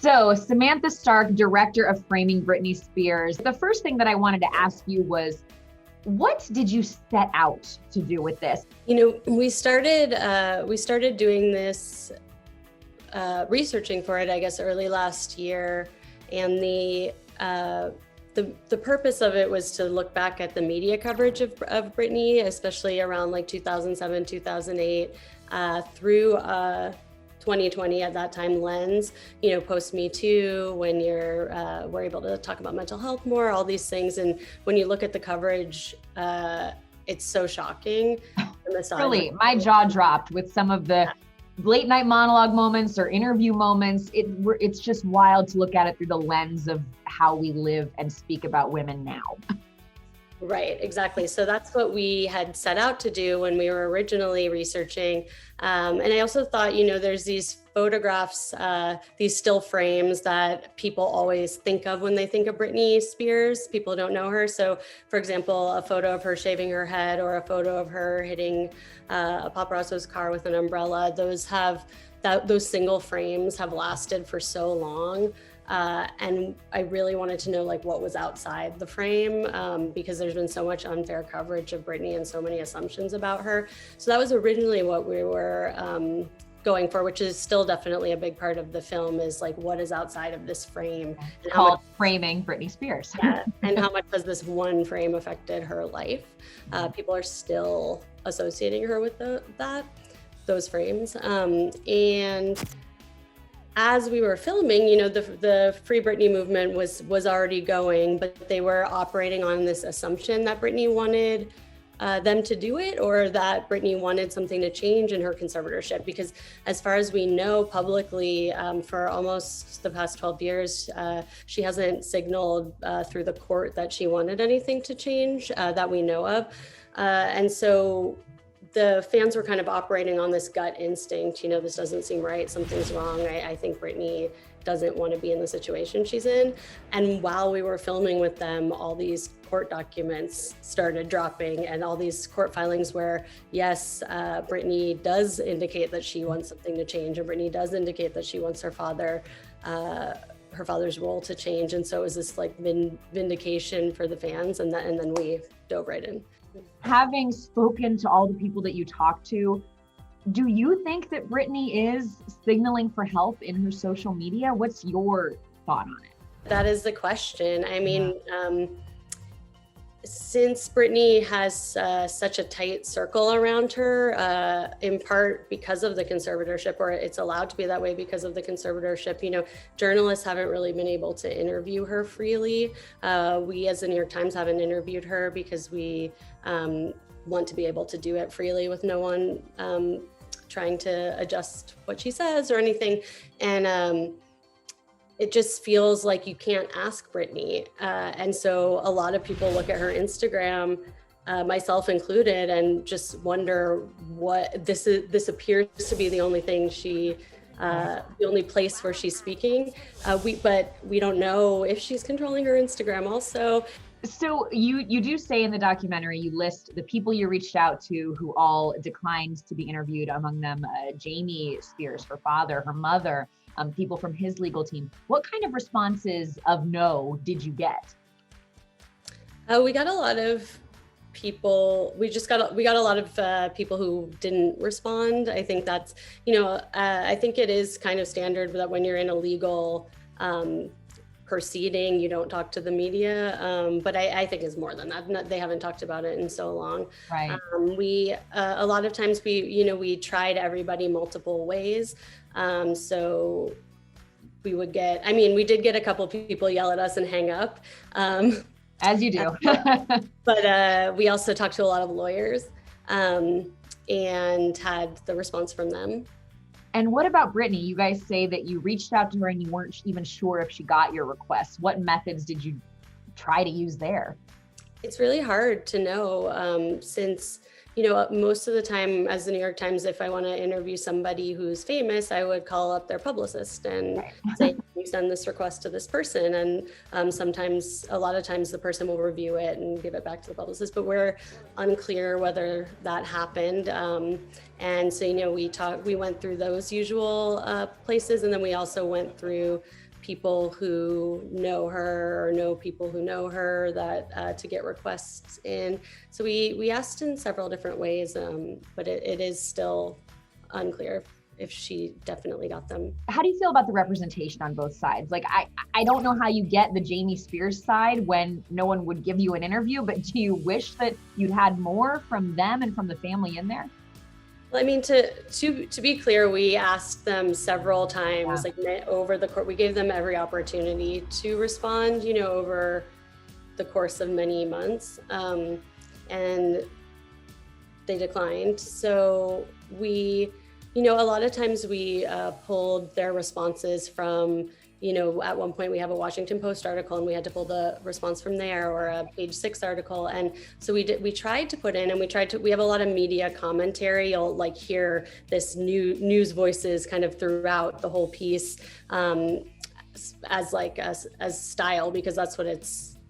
So, Samantha Stark, director of Framing Britney Spears. The first thing that I wanted to ask you was, what did you set out to do with this? We started doing this, researching for it, I guess, early last year, and the purpose of it was to look back at the media coverage of Britney, especially around like 2007, 2008, through 2020 at that time lens, post Me Too, when we're able to talk about mental health more, all these things. And when you look at the coverage, it's so shocking. Really, my jaw dropped with some of the late night monologue moments or interview moments. It's just wild to look at it through the lens of how we live and speak about women now. Right, exactly. So that's what we had set out to do when we were originally researching. And I also thought, there's these photographs, these still frames that people always think of when they think of Britney Spears. People don't know her. So, for example, a photo of her shaving her head or a photo of her hitting a paparazzo's car with an umbrella. Those single frames have lasted for so long. And I really wanted to know what was outside the frame, because there's been so much unfair coverage of Britney and so many assumptions about her. So that was originally what we were going for, which is still definitely a big part of the film, is what is outside of this frame. And called Framing Britney Spears. Yeah, and how much has this one frame affected her life? People are still associating her with those frames. And as we were filming, the Free Britney movement was already going, but they were operating on this assumption that Britney wanted them to do it, or that Britney wanted something to change in her conservatorship. Because as far as we know publicly, for almost the past 12 years, she hasn't signaled through the court that she wanted anything to change that we know of. And so the fans were kind of operating on this gut instinct, this doesn't seem right, something's wrong. I think Britney doesn't want to be in the situation she's in. And while we were filming with them, all these court documents started dropping, and all these court filings where, yes, Britney does indicate that she wants something to change, and Britney does indicate that she wants her father's role to change. And so it was this vindication for the fans, and then we dove right in. Having spoken to all the people that you talked to, do you think that Britney is signaling for help in her social media? What's your thought on it? That is the question. I mean, since Britney has such a tight circle around her, in part because of the conservatorship, or it's allowed to be that way because of the conservatorship, journalists haven't really been able to interview her freely. We as the New York Times haven't interviewed her because we want to be able to do it freely with no one trying to adjust what she says or anything. And it just feels like you can't ask Britney. And so a lot of people look at her Instagram, myself included, and just wonder what this appears to be the only thing the only place where she's speaking. But we don't know if she's controlling her Instagram also. So you do say in the documentary, you list the people you reached out to who all declined to be interviewed, among them Jamie Spears, her father, her mother, people from his legal team. What kind of responses of no did you get? We got a lot of people. We got a lot of people who didn't respond. I think that's, I think it is kind of standard that when you're in a legal proceeding, you don't talk to the media, but I think it's more than that. They haven't talked about it in so long. Right. We a lot of times we tried everybody multiple ways. So we would get, we did get a couple of people yell at us and hang up. As you do. But we also talked to a lot of lawyers and had the response from them. And what about Britney? You guys say that you reached out to her and you weren't even sure if she got your requests. What methods did you try to use there? It's really hard to know, since, most of the time as the New York Times, if I want to interview somebody who's famous, I would call up their publicist and say, you send this request to this person. And a lot of times the person will review it and give it back to the publicist, but we're unclear whether that happened. And so, we went through those usual places. And then we also went through people who know her or know people who know her that to get requests in. So we asked in several different ways, but it is still unclear if she definitely got them. How do you feel about the representation on both sides? Like, I don't know how you get the Jamie Spears side when no one would give you an interview, but do you wish that you'd had more from them and from the family in there? Well, I mean, to be clear, we asked them several times, like over the course, we gave them every opportunity to respond, over the course of many months, and they declined. So we, a lot of times we pulled their responses from, at one point we have a Washington Post article and we had to pull the response from there, or a Page 6 article. And so we tried to put in, and we have a lot of media commentary. You'll like hear this news voices kind of throughout the whole piece, as style, because that's what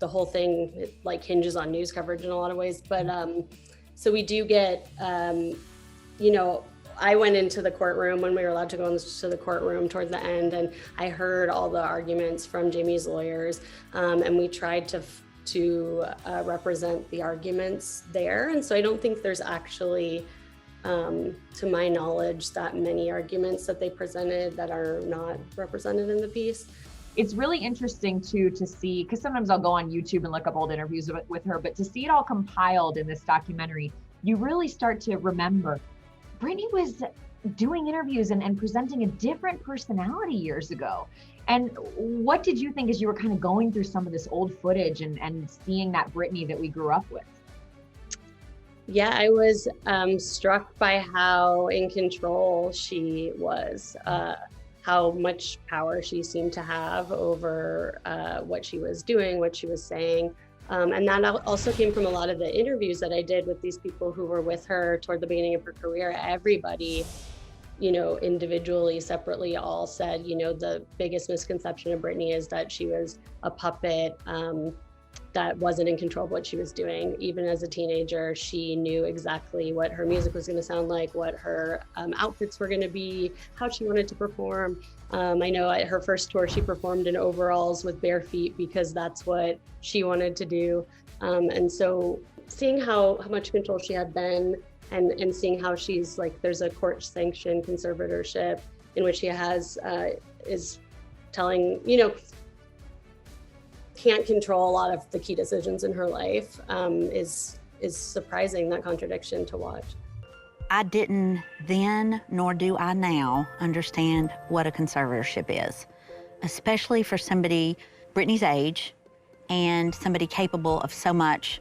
the whole thing, it like hinges on news coverage in a lot of ways. But so we do get, I went into the courtroom when we were allowed to go into the courtroom toward the end, and I heard all the arguments from Jamie's lawyers, and we tried to represent the arguments there. And so I don't think there's actually, to my knowledge, that many arguments that they presented that are not represented in the piece. It's really interesting too to see, because sometimes I'll go on YouTube and look up old interviews with her, but to see it all compiled in this documentary, you really start to remember Britney was doing interviews and presenting a different personality years ago. And what did you think as you were kind of going through some of this old footage and seeing that Britney that we grew up with? Yeah, I was struck by how in control she was, how much power she seemed to have over what she was doing, what she was saying. And that also came from a lot of the interviews that I did with these people who were with her toward the beginning of her career. Everybody, individually, separately, all said, the biggest misconception of Britney is that she was a puppet, that wasn't in control of what she was doing. Even as a teenager, she knew exactly what her music was going to sound like, what her outfits were going to be, how she wanted to perform. I know at her first tour, she performed in overalls with bare feet because that's what she wanted to do. And so seeing how much control she had then, and seeing how she's like, there's a court-sanctioned conservatorship in which she has, is telling, can't control a lot of the key decisions in her life, is surprising, that contradiction to watch. I didn't then, nor do I now, understand what a conservatorship is, especially for somebody Britney's age and somebody capable of so much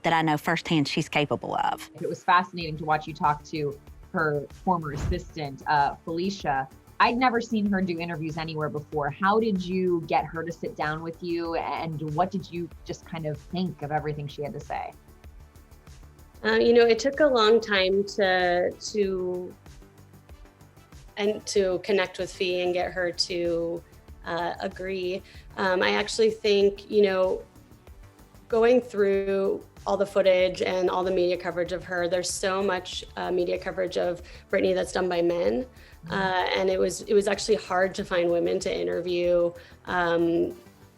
that I know firsthand she's capable of. It was fascinating to watch you talk to her former assistant, Felicia. I'd never seen her do interviews anywhere before. How did you get her to sit down with you, and what did you just kind of think of everything she had to say? It took a long time to connect with Fee and get her to agree. I actually think, going through all the footage and all the media coverage of her, there's so much media coverage of Britney that's done by men. And it was actually hard to find women to interview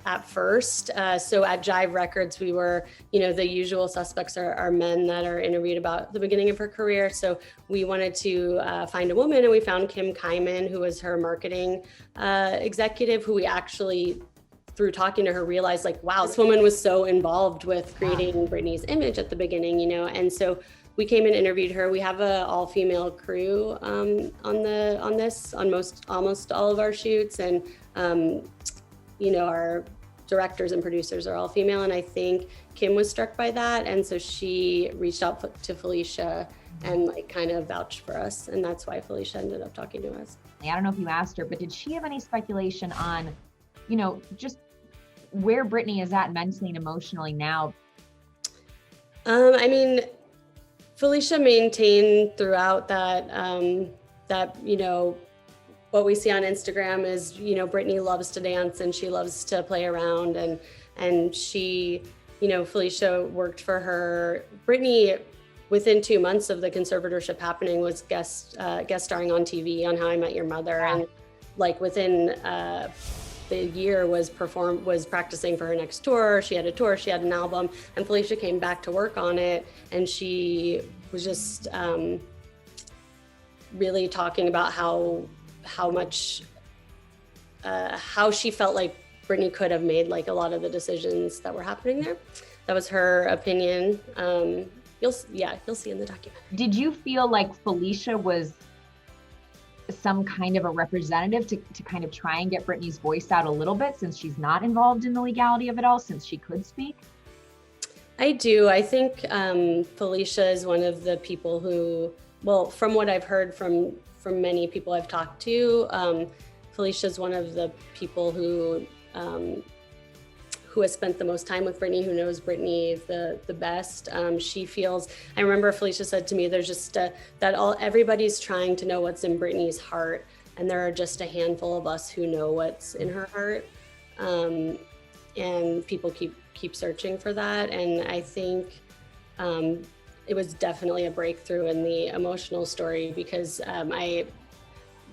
at first. So at Jive Records, we were, the usual suspects are men that are interviewed about the beginning of her career. So we wanted to find a woman, and we found Kim Kyman, who was her marketing executive, who we actually, through talking to her, realized like, wow, this woman was so involved with creating Britney's image at the beginning, and so we came and interviewed her. We have a all-female crew on almost all of our shoots, and our directors and producers are all female. And I think Kim was struck by that, and so she reached out to Felicia and like kind of vouched for us, and that's why Felicia ended up talking to us. I don't know if you asked her, but did she have any speculation on, just where Britney is at mentally and emotionally now? Felicia maintained throughout that, what we see on Instagram is, Britney loves to dance and she loves to play around, and she, Felicia worked for her. Britney, within 2 months of the conservatorship happening, was guest starring on TV on How I Met Your Mother. And like within the year was practicing for her next tour. She had a tour, she had an album, and Felicia came back to work on it, and she was just really talking about how she felt like Britney could have made like a lot of the decisions that were happening there. That was her opinion. You'll see in the documentary. Did you feel like Felicia was some kind of a representative to kind of try and get Britney's voice out a little bit, since she's not involved in the legality of it all, since she could speak? I do. I think Felicia is one of the people who, well, from what I've heard from many people I've talked to, Felicia is one of the people who has spent the most time with Britney, who knows Britney the best. She feels, I remember Felicia said to me, there's just everybody's trying to know what's in Britney's heart, and there are just a handful of us who know what's in her heart. And people keep searching for that. And I think it was definitely a breakthrough in the emotional story, because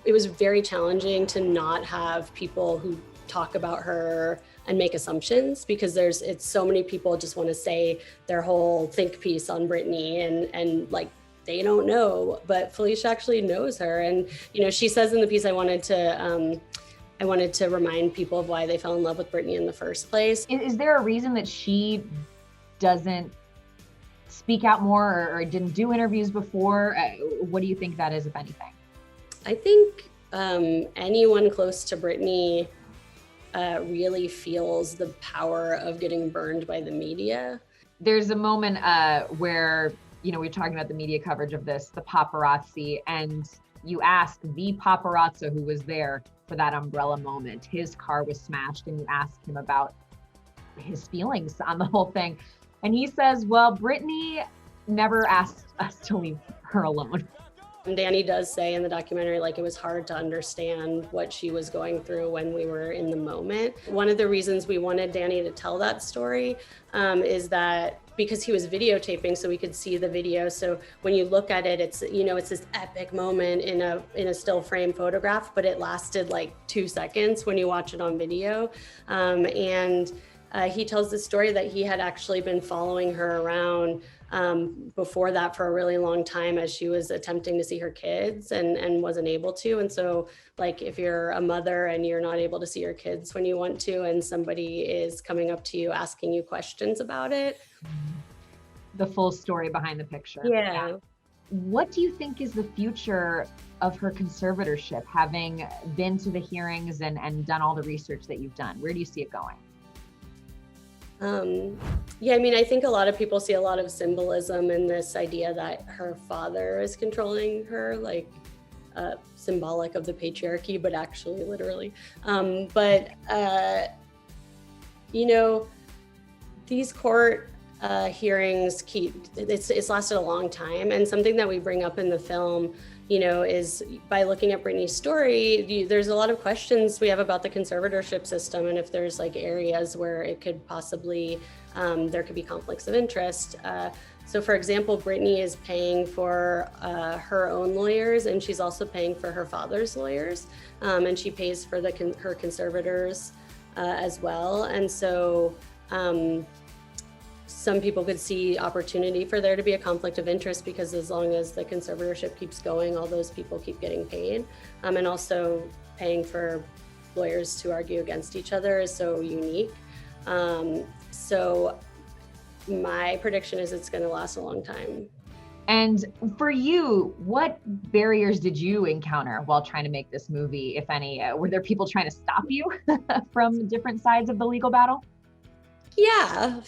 it was very challenging to not have people who talk about her and make assumptions, because it's so many people just want to say their whole think piece on Britney, and like they don't know, but Felicia actually knows her. And she says in the piece, I wanted to remind people of why they fell in love with Britney in the first place. Is there a reason that she doesn't speak out more, or didn't do interviews before? What do you think that is, if anything? I think anyone close to Britney really feels the power of getting burned by the media. There's a moment where, we're talking about the media coverage of this, the paparazzi, and you ask the paparazzo who was there for that umbrella moment. His car was smashed, and you asked him about his feelings on the whole thing. And he says, well, Britney never asked us to leave her alone. And Danny does say in the documentary, like, it was hard to understand what she was going through when we were in the moment. One of the reasons we wanted Danny to tell that story is that because he was videotaping, so we could see the video. So when you look at it, it's this epic moment in a still frame photograph, but it lasted like 2 seconds when you watch it on video. And he tells the story that he had actually been following her around before that for a really long time, as she was attempting to see her kids and wasn't able to. And so, like, if you're a mother and you're not able to see your kids when you want to, and somebody is coming up to you asking you questions about it. The full story behind the picture. Yeah. What do you think is the future of her conservatorship, having been to the hearings and done all the research that you've done? Where do you see it going? I think a lot of people see a lot of symbolism in this idea that her father is controlling her, like symbolic of the patriarchy, but actually literally. These court hearings it's lasted a long time. And something that we bring up in the film, is by looking at Britney's story, there's a lot of questions we have about the conservatorship system, and if there's like areas where it could possibly, there could be conflicts of interest. So for example, Britney is paying for her own lawyers, and she's also paying for her father's lawyers, and she pays for her conservators as well. And so some people could see opportunity for there to be a conflict of interest, because as long as the conservatorship keeps going, all those people keep getting paid. And also paying for lawyers to argue against each other is so unique. So my prediction is it's going to last a long time. And for you, what barriers did you encounter while trying to make this movie, if any? Were there people trying to stop you from different sides of the legal battle? Yeah,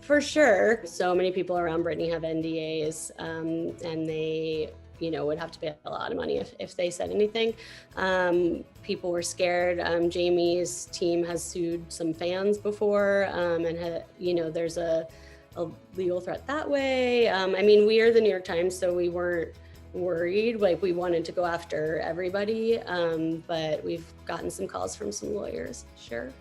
for sure. So many people around Britney have NDAs, and they, would have to pay a lot of money if they said anything. People were scared. Jamie's team has sued some fans before, and there's a legal threat that way. We are the New York Times, so we weren't worried. Like, we wanted to go after everybody, but we've gotten some calls from some lawyers. Sure.